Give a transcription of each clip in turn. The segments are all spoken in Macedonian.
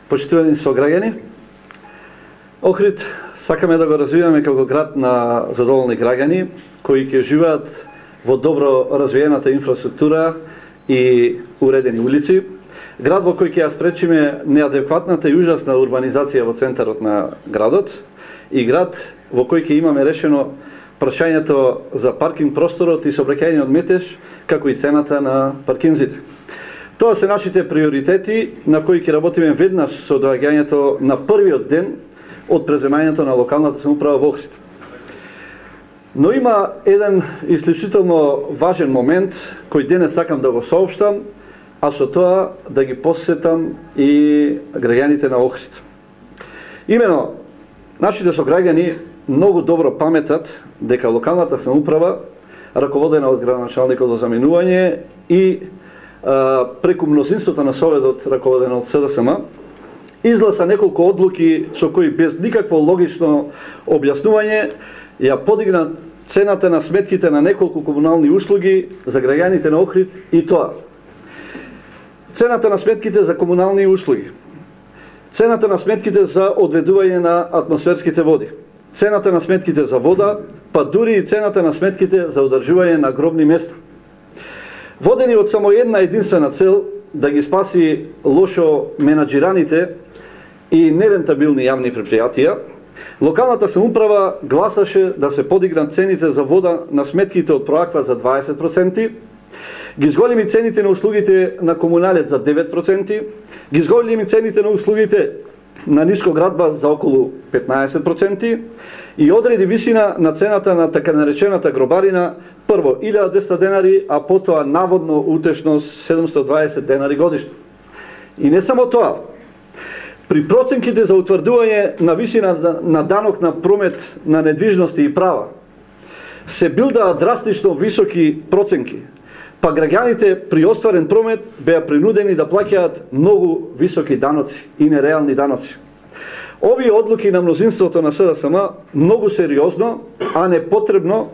Почитувани сограѓани, Охрид сакаме да го развиваме како град на задоволни граѓани кои ќе живеат во добро развиената инфраструктура и уредени улици, град во кој ќе ја спречиме неадекватната и ужасна урбанизација во центарот на градот и град во кој ќе имаме решено прашањето за паркинг просторот и сообраќајниот метеж, како и цената на паркинзите. Тоа се нашите приоритети на кои ќе работиме веднаш со доаѓањето на првиот ден од преземањето на локалната самоуправа во Охрид. Но има еден исклучително важен момент кој денес сакам да го соопштам, а со тоа да ги посетам и граѓаните на Охрид. Имено, нашите сограѓани многу добро паметат дека локалната самоуправа, раководена од градоначалникот до заминување и преку мнозинството на Советот, раководено од СДСМ, изгласа неколку одлуки со кои без никакво логично објаснување ја подигнат цената на сметките на неколку комунални услуги за граѓаните на Охрид и тоа. Цената на сметките за комунални услуги, цената на сметките за одведување на атмосферските води, цената на сметките за вода, па дури и цената на сметките за одржување на гробни места. Водени од само една единствена цел да ги спаси лошо менаџираните и нерентабилни јавни предпријатија, локалната самоуправа гласаше да се подигнат цените за вода на сметките од Проаква за 20%, ги зголеми цените на услугите на комуналет за 9%, ги зголеми цените на услугите на нискоградба за околу 15% и одреди висина на цената на така наречената гробарина, прво 1200 денари, а потоа наводно утешно 720 денари годишно. И не само тоа, при проценките за утврдување на висина на данок на промет на недвижности и права, се билдаа драстично високи проценки, па граѓаните при остварен промет беа принудени да плаќаат многу високи даноци и нереални даноци. Овие одлуки на мнозинството на СДСМ многу сериозно, а не потребно,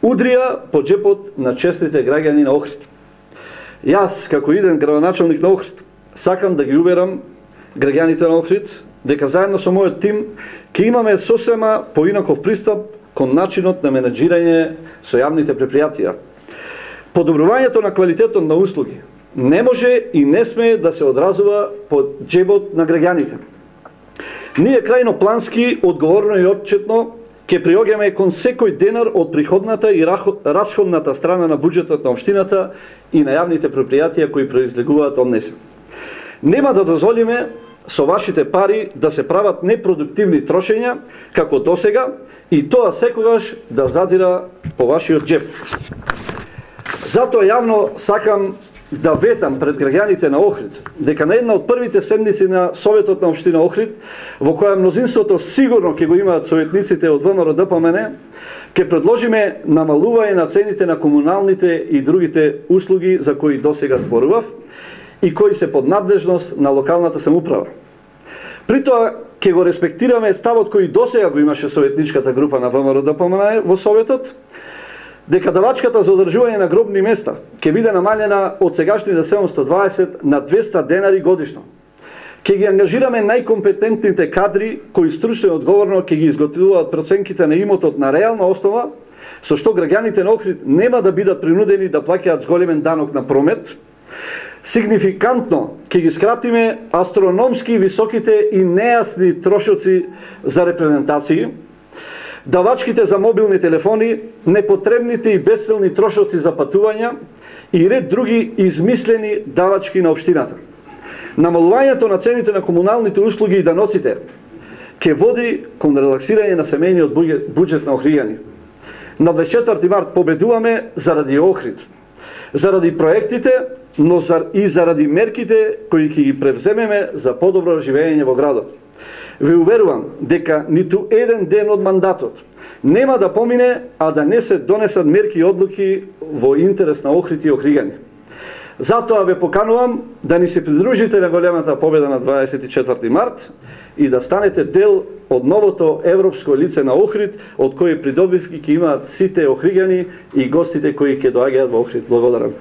удрија по джепот на честните граѓани на Охрид. Јас, како иден градоначалник на Охрид, сакам да ги уверам граѓаните на Охрид дека заедно со мојот тим ќе имаме сосема поинаков пристап кон начинот на менаџирање со јавните предпријатија. Подобрувањето на квалитетот на услуги не може и не смее да се одразува по джебот на граѓаните. Ние крајно плански, одговорно и отчетно ќе приоѓаме кон секој денар од приходната и расходната страна на буџетот на општината и на јавните предпријатија кои произлегуваат од несе. Нема да дозволиме со вашите пари да се прават непродуктивни трошења како досега и тоа секогаш да задира по вашиот джеб. Затоа јавно сакам да ветам пред граѓаните на Охрид дека на една од првите седници на Советот на општина Охрид, во која мнозинството сигурно ќе го имаат советниците од ВМРО ДПМН, ќе предложиме намалување на цените на комуналните и другите услуги за кои досега зборував и кои се под надлежност на локалната самоуправа. При тоа ќе го респектираме ставот кој досега го имаше советничката група на ВМРО ДПМН во Советот, дека давачката за одржување на гробни места ќе биде намалена од сегашните 720 на 200 денари годишно. Ќе ги ангажираме најкомпетентните кадри кои стручно и одговорно ќе ги изготвуваат проценките на имотот на реална основа, со што граѓаните на Охрид нема да бидат принудени да плаќаат зголемен данок на промет. Сигнификантно ќе ги скратиме астрономски високите и нејасни трошоци за репрезентации, давачките за мобилни телефони, непотребните и безцелни трошоци за патувања и ред други измислени давачки на општината. Намалувањето на цените на комуналните услуги и даноците ќе води кон релаксирање на семејниот буџет на охријани. На 24 март победуваме заради Охрид, заради проектите, но и заради мерките кои ќе ги превземеме за подобро живење во градот. Ве уверувам дека ниту еден ден од мандатот нема да помине, а да не се донесат мерки и одлуки во интерес на Охрид и охријани. Затоа ве поканувам да ни се придружите на големата победа на 24 март и да станете дел од новото европско лице на Охрид, од кој придобивки ќе имаат сите охријани и гостите кои ќе доаѓаат во Охрид. Благодарам.